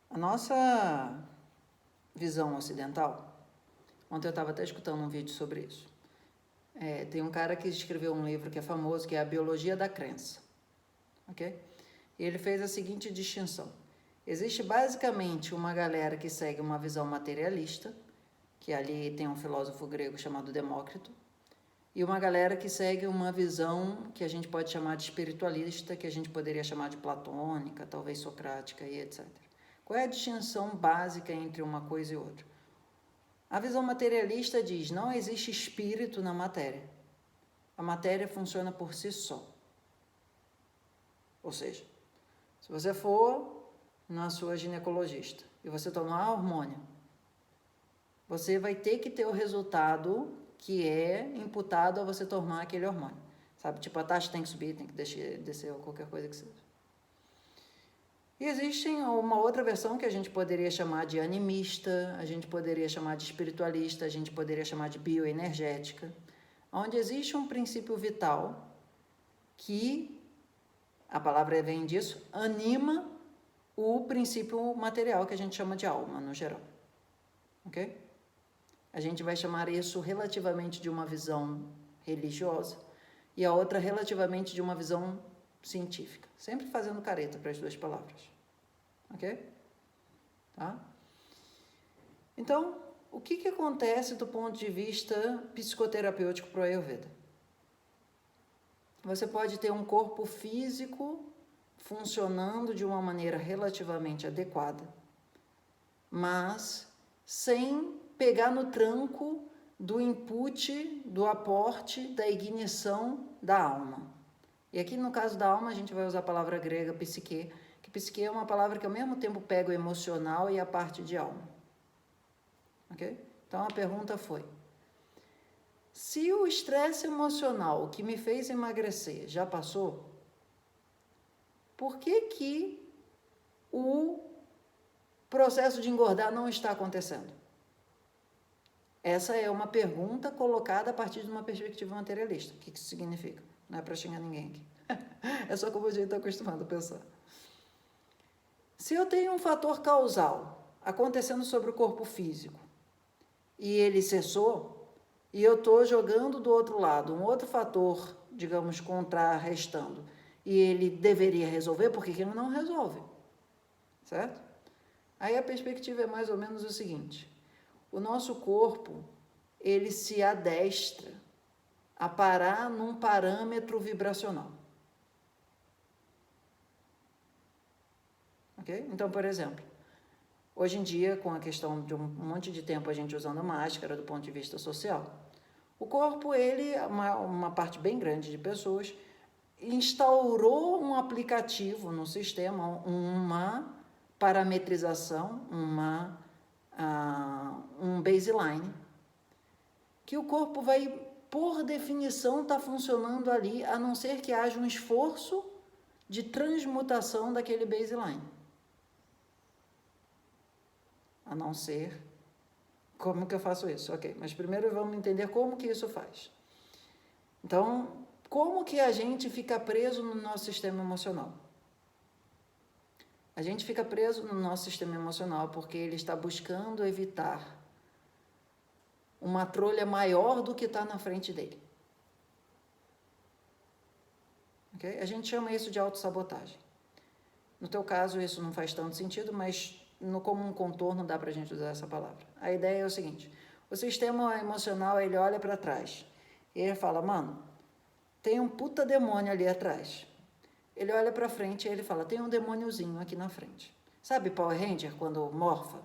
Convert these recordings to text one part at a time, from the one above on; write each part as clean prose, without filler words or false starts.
A nossa visão ocidental, ontem eu estava até escutando um vídeo sobre isso. Tem um cara que escreveu um livro que é famoso, que é A Biologia da Crença. Ok? E ele fez a seguinte distinção. Existe basicamente uma galera que segue uma visão materialista, que ali tem um filósofo grego chamado Demócrito, e uma galera que segue uma visão que a gente pode chamar de espiritualista, que a gente poderia chamar de platônica, talvez socrática e etc. Qual é a distinção básica entre uma coisa e outra? A visão materialista diz: não existe espírito na matéria. A matéria funciona por si só. Ou seja, se você for na sua ginecologista e você tomar hormônio, você vai ter que ter o resultado que é imputado a você tomar aquele hormônio. Sabe, tipo, a taxa tem que subir, tem que descer ou qualquer coisa que seja. E existe uma outra versão que a gente poderia chamar de animista, a gente poderia chamar de espiritualista, a gente poderia chamar de bioenergética, onde existe um princípio vital que, a palavra vem disso, anima o princípio material que a gente chama de alma, no geral. Ok? A gente vai chamar isso relativamente de uma visão religiosa e a outra relativamente de uma visão científica. Sempre fazendo careta para as duas palavras. Ok? Tá? Então, o que acontece do ponto de vista psicoterapêutico para o Ayurveda? Você pode ter um corpo físico funcionando de uma maneira relativamente adequada, mas sem pegar no tranco do input, do aporte, da ignição da alma. E aqui no caso da alma a gente vai usar a palavra grega psique, que psique é uma palavra que ao mesmo tempo pega o emocional e a parte de alma. Ok? Então a pergunta foi: se o estresse emocional que me fez emagrecer já passou, por que o processo de engordar não está acontecendo? Essa é uma pergunta colocada a partir de uma perspectiva materialista. O que isso significa? Não é para xingar ninguém aqui. É só como a gente está acostumado a pensar. Se eu tenho um fator causal acontecendo sobre o corpo físico e ele cessou, e eu estou jogando do outro lado um outro fator, digamos, contrarrestando, e ele deveria resolver, por que ele não resolve? Certo? Aí a perspectiva é mais ou menos o seguinte: o nosso corpo, ele se adestra a parar num parâmetro vibracional. Ok? Então, por exemplo, hoje em dia, com a questão de um monte de tempo a gente usando máscara do ponto de vista social, o corpo, ele, uma parte bem grande de pessoas, instaurou um aplicativo no sistema, uma parametrização, um baseline, que o corpo vai, por definição, estar funcionando ali, a não ser que haja um esforço de transmutação daquele baseline. A não ser... Como que eu faço isso? Ok, mas primeiro vamos entender como que isso faz. Então, como que a gente fica preso no nosso sistema emocional? A gente fica preso no nosso sistema emocional porque ele está buscando evitar uma trolha maior do que está na frente dele. Okay? A gente chama isso de autossabotagem. No teu caso, isso não faz tanto sentido, mas como um contorno dá para a gente usar essa palavra. A ideia é o seguinte: o sistema emocional, ele olha para trás e ele fala: mano, tem um puta demônio ali atrás. Ele olha para frente e ele fala: tem um demôniozinho aqui na frente. Sabe Power Ranger quando morfa?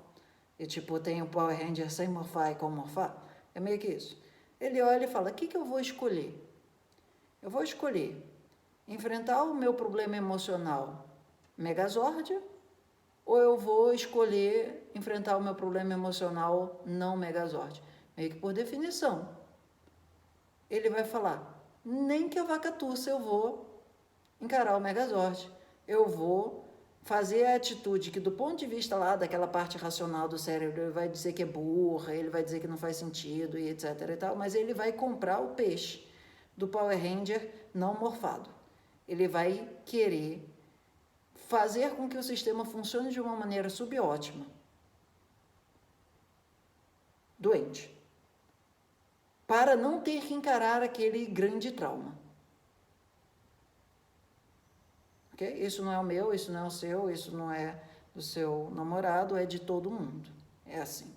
E tipo, tem o Power Ranger sem morfar e com morfar? É meio que isso. Ele olha e fala: o que eu vou escolher? Eu vou escolher enfrentar o meu problema emocional Megazord, ou eu vou escolher enfrentar o meu problema emocional não Megazord? Meio que por definição. Ele vai falar: nem que a vaca tussa eu vou encarar o Megazord. Eu vou fazer a atitude que, do ponto de vista lá daquela parte racional do cérebro, ele vai dizer que é burra, ele vai dizer que não faz sentido e etc e tal, mas ele vai comprar o peixe do Power Ranger não morfado. Ele vai querer fazer com que o sistema funcione de uma maneira subótima, doente, para não ter que encarar aquele grande trauma. Ok? Isso não é o meu, isso não é o seu, isso não é do seu namorado, é de todo mundo. É assim.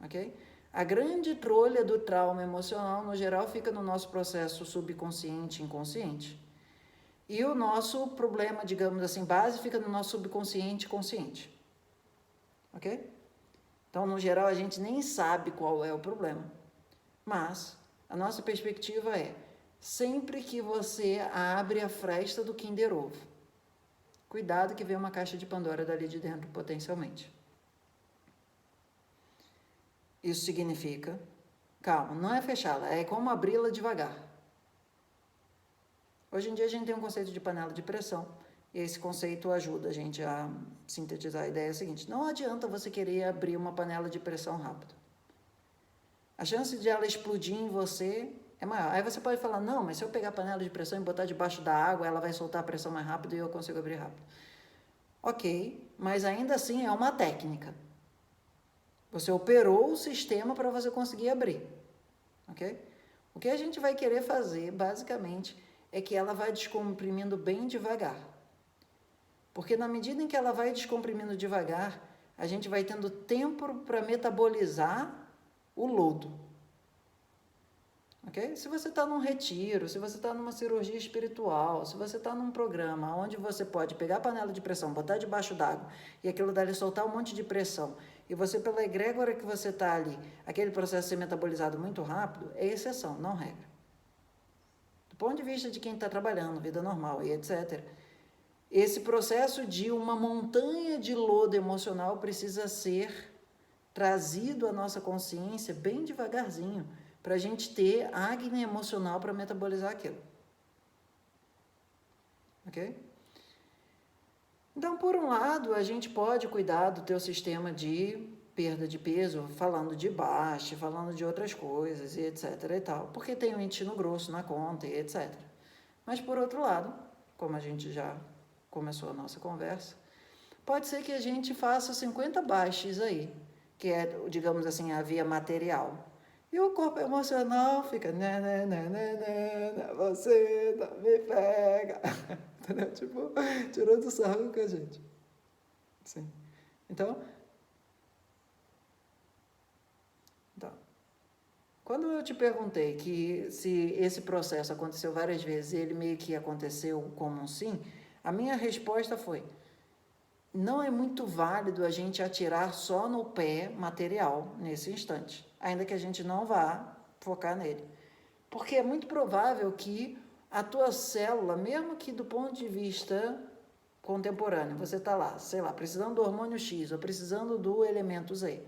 Ok? A grande trolha do trauma emocional, no geral, fica no nosso processo subconsciente e inconsciente. E o nosso problema, digamos assim, base, fica no nosso subconsciente e consciente. Ok? Então, no geral, a gente nem sabe qual é o problema. Mas a nossa perspectiva é, sempre que você abre a fresta do Kinder Ovo, cuidado que vem uma caixa de Pandora dali de dentro, potencialmente. Isso significa, calma, não é fechá-la, é como abri-la devagar. Hoje em dia a gente tem um conceito de panela de pressão, e esse conceito ajuda a gente a sintetizar a ideia seguinte: não adianta você querer abrir uma panela de pressão rápido. A chance de ela explodir em você é maior. Aí você pode falar, não, mas se eu pegar a panela de pressão e botar debaixo da água, ela vai soltar a pressão mais rápido e eu consigo abrir rápido. Ok, mas ainda assim é uma técnica. Você operou o sistema para você conseguir abrir. Ok? O que a gente vai querer fazer, basicamente, é que ela vai descomprimindo bem devagar. Porque na medida em que ela vai descomprimindo devagar, a gente vai tendo tempo para metabolizar o lodo. Ok? Se você está num retiro, se você está numa cirurgia espiritual, se você está num programa onde você pode pegar a panela de pressão, botar debaixo d'água e aquilo dali soltar um monte de pressão, e você, pela egrégora que você está ali, aquele processo ser metabolizado muito rápido, é exceção, não regra. Do ponto de vista de quem está trabalhando, vida normal e etc., esse processo de uma montanha de lodo emocional precisa ser trazido à nossa consciência bem devagarzinho, para a gente ter acne emocional para metabolizar aquilo. Ok? Então, por um lado, a gente pode cuidar do teu sistema de perda de peso, falando de baixa, falando de outras coisas, e etc. e tal, porque tem o intestino grosso na conta, e etc. Mas, por outro lado, como a gente já começou a nossa conversa, pode ser que a gente faça 50 baixas aí, que é, digamos assim, a via material. E o corpo emocional fica, você não me pega. Entendeu? Tipo, tirando sarro com a gente. Sim. Então, quando eu te perguntei que se esse processo aconteceu várias vezes, ele meio que aconteceu como um sim, a minha resposta foi, não é muito válido a gente atirar só no pé material nesse instante, ainda que a gente não vá focar nele. Porque é muito provável que a tua célula, mesmo que do ponto de vista contemporâneo, você está lá, sei lá, precisando do hormônio X ou precisando do elemento Z.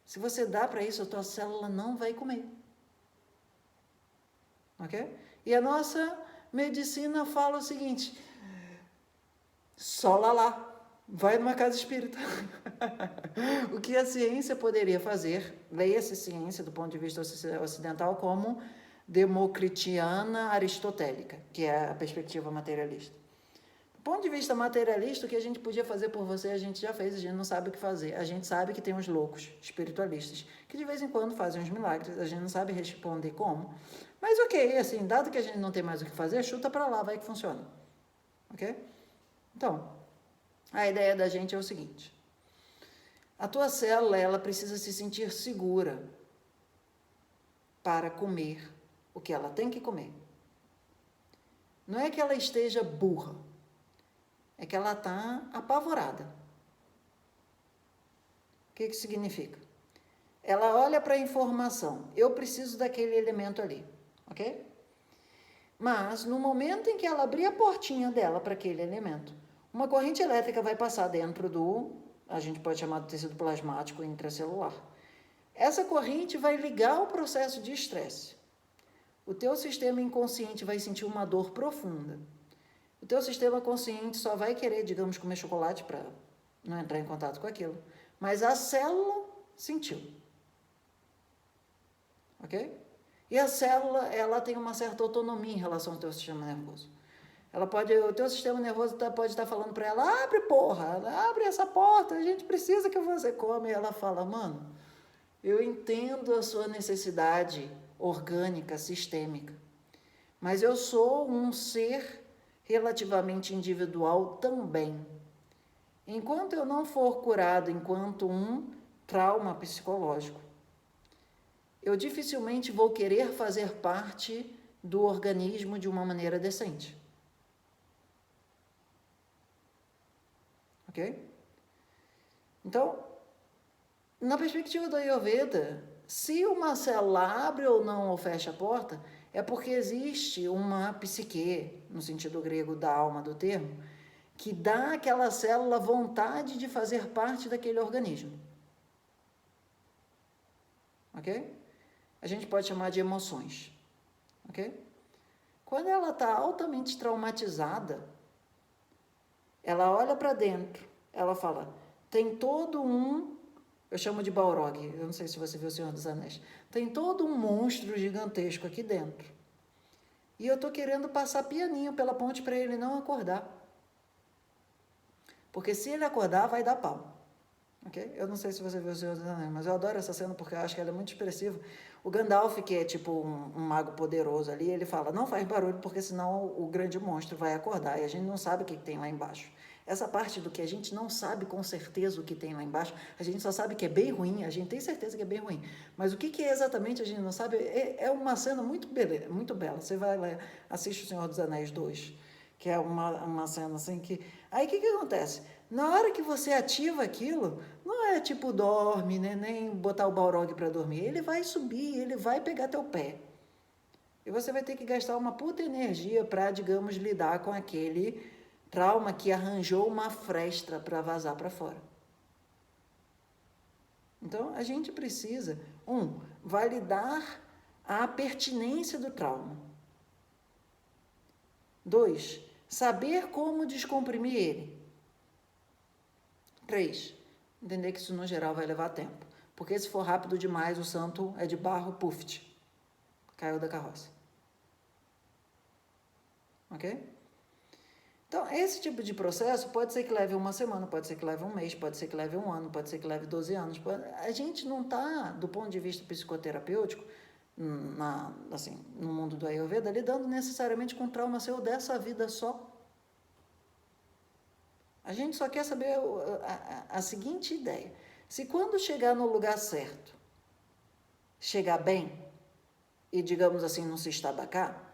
Se você dá para isso, a tua célula não vai comer. Ok? E a nossa medicina fala o seguinte, só lá. Vai numa casa espírita. O que a ciência poderia fazer, leia-se ciência do ponto de vista ocidental como democritiana aristotélica, que é a perspectiva materialista. Do ponto de vista materialista, o que a gente podia fazer por você, a gente já fez, a gente não sabe o que fazer. A gente sabe que tem uns loucos espiritualistas, que de vez em quando fazem uns milagres, a gente não sabe responder como. Mas ok, assim, dado que a gente não tem mais o que fazer, chuta para lá, vai que funciona. Ok? Então, a ideia da gente é o seguinte, a tua célula, ela precisa se sentir segura para comer o que ela tem que comer. Não é que ela esteja burra, é que ela está apavorada. O que significa? Ela olha para a informação, eu preciso daquele elemento ali, ok? Mas, no momento em que ela abrir a portinha dela para aquele elemento, uma corrente elétrica vai passar dentro do, a gente pode chamar de tecido plasmático intracelular. Essa corrente vai ligar o processo de estresse. O teu sistema inconsciente vai sentir uma dor profunda. O teu sistema consciente só vai querer, digamos, comer chocolate para não entrar em contato com aquilo. Mas a célula sentiu. Ok? E a célula, ela tem uma certa autonomia em relação ao teu sistema nervoso. O teu sistema nervoso pode estar falando para ela, abre porra, abre essa porta, a gente precisa que você come. E ela fala, mano, eu entendo a sua necessidade orgânica, sistêmica, mas eu sou um ser relativamente individual também. Enquanto eu não for curado enquanto um trauma psicológico, eu dificilmente vou querer fazer parte do organismo de uma maneira decente. Ok? Então, na perspectiva do Ayurveda, se uma célula abre ou não ou fecha a porta, é porque existe uma psique, no sentido grego da alma do termo, que dá àquela célula vontade de fazer parte daquele organismo. Ok? A gente pode chamar de emoções. Ok? Quando ela está altamente traumatizada, ela olha para dentro, ela fala, tem todo um, eu chamo de Balrog, eu não sei se você viu O Senhor dos Anéis, tem todo um monstro gigantesco aqui dentro. E eu estou querendo passar pianinho pela ponte para ele não acordar. Porque se ele acordar, vai dar pau. Okay? Eu não sei se você viu O Senhor dos Anéis, mas eu adoro essa cena porque eu acho que ela é muito expressiva. O Gandalf, que é tipo um mago poderoso ali, ele fala, não faz barulho porque senão o grande monstro vai acordar e a gente não sabe o que tem lá embaixo. Essa parte do que a gente não sabe com certeza o que tem lá embaixo, a gente só sabe que é bem ruim, a gente tem certeza que é bem ruim. Mas o que é exatamente a gente não sabe, é uma cena muito bela. Você vai lá, assiste O Senhor dos Anéis 2, que é uma cena assim que... Aí o que acontece? Na hora que você ativa aquilo, não é tipo dorme, né? Nem botar o Balrog para dormir. Ele vai subir, ele vai pegar teu pé. E você vai ter que gastar uma puta energia para, digamos, lidar com aquele trauma que arranjou uma fresta para vazar para fora. Então, a gente precisa, validar a pertinência do trauma. 2, saber como descomprimir ele. 3, entender que isso no geral vai levar tempo. Porque se for rápido demais, o santo é de barro, puft, caiu da carroça. Ok? Então, esse tipo de processo pode ser que leve uma semana, pode ser que leve um mês, pode ser que leve um ano, pode ser que leve 12 anos. A gente não está, do ponto de vista psicoterapêutico, no mundo do Ayurveda, lidando necessariamente com trauma seu dessa vida só. A gente só quer saber a seguinte ideia. Se quando chegar no lugar certo, chegar bem, e digamos assim, não se estabacar,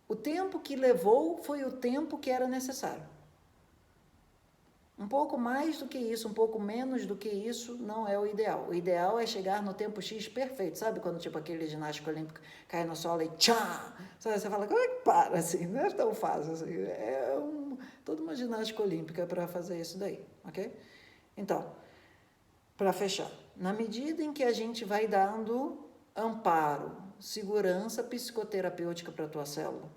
o tempo que levou foi o tempo que era necessário. Um pouco mais do que isso, um pouco menos do que isso, não é o ideal. O ideal é chegar no tempo X perfeito. Sabe quando tipo aquele ginástica olímpico cai no solo e tchá! Sabe, você fala, como é que para assim? Não é tão fácil assim. É toda uma ginástica olímpica para fazer isso daí, ok? Então, para fechar, na medida em que a gente vai dando amparo, segurança psicoterapêutica para a tua célula,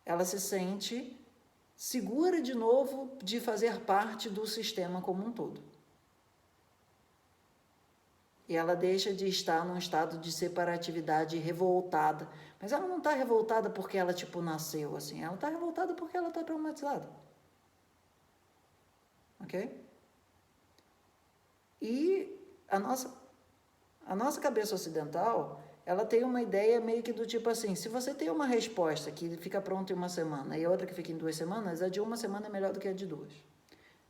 ela se sente segura de novo de fazer parte do sistema como um todo. E ela deixa de estar num estado de separatividade revoltada. Mas ela não está revoltada porque ela, tipo, nasceu assim. Ela está revoltada porque ela está traumatizada. Ok? E a nossa cabeça ocidental, ela tem uma ideia meio que do tipo assim, se você tem uma resposta que fica pronta em uma semana e outra que fica em 2 semanas, a de uma semana é melhor do que a de 2.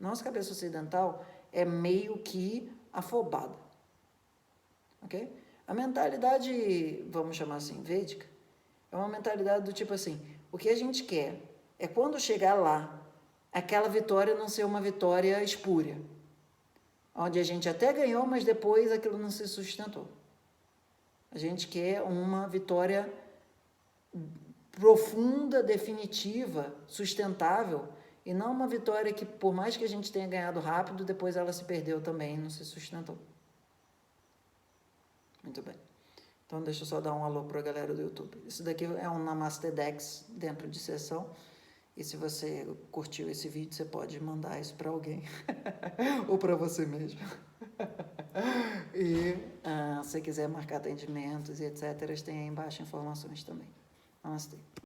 Nossa cabeça ocidental é meio que afobada. Ok? A mentalidade, vamos chamar assim, védica, é uma mentalidade do tipo assim, o que a gente quer é quando chegar lá, aquela vitória não ser uma vitória espúria, onde a gente até ganhou, mas depois aquilo não se sustentou. A gente quer uma vitória profunda, definitiva, sustentável, e não uma vitória que, por mais que a gente tenha ganhado rápido, depois ela se perdeu também, não se sustentou. Muito bem. Então, deixa eu só dar um alô para a galera do YouTube. Isso daqui é um Namaste Dex dentro de sessão. E se você curtiu esse vídeo, você pode mandar isso para alguém. Ou para você mesmo. E se quiser marcar atendimentos e etc., tem aí embaixo informações também. Namastê.